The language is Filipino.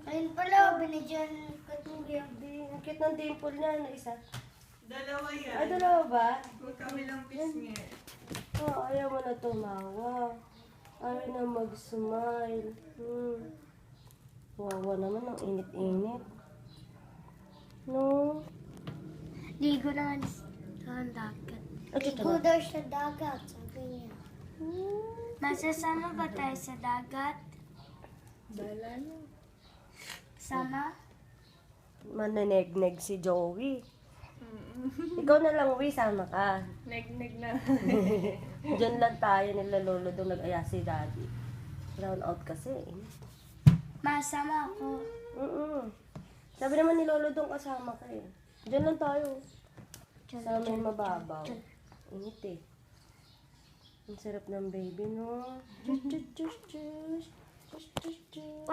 Ayun pala, binigyan ko tuloy. Ang cute ng dimple niya na isa. Dalawa yan. Ay, dalawa ba? Magkabilang pisngi. Oh, ayaw mo na tumawa. Ayaw na mag-smile. Wawa naman, ang init-init. No? Ligo naman sa dagat. Ligo daw sa dagat, sabi niya. Nasasama ba tayo sa dagat? Bala niyo. Sama? Mananeg-neg si Joey. Ikaw na lang, Wi, sama ka. Neg-neg na. Diyan lang tayo nila lolo doon nag-aya si daddy. Brown out kasi. Masama ako. Sabi naman ni lolo doon kasama ka eh. Diyan lang tayo. Sa may mababaw. Init eh. Ang sarap ng baby, no? Jush, jush, jush, jush. Jush, jush, jush.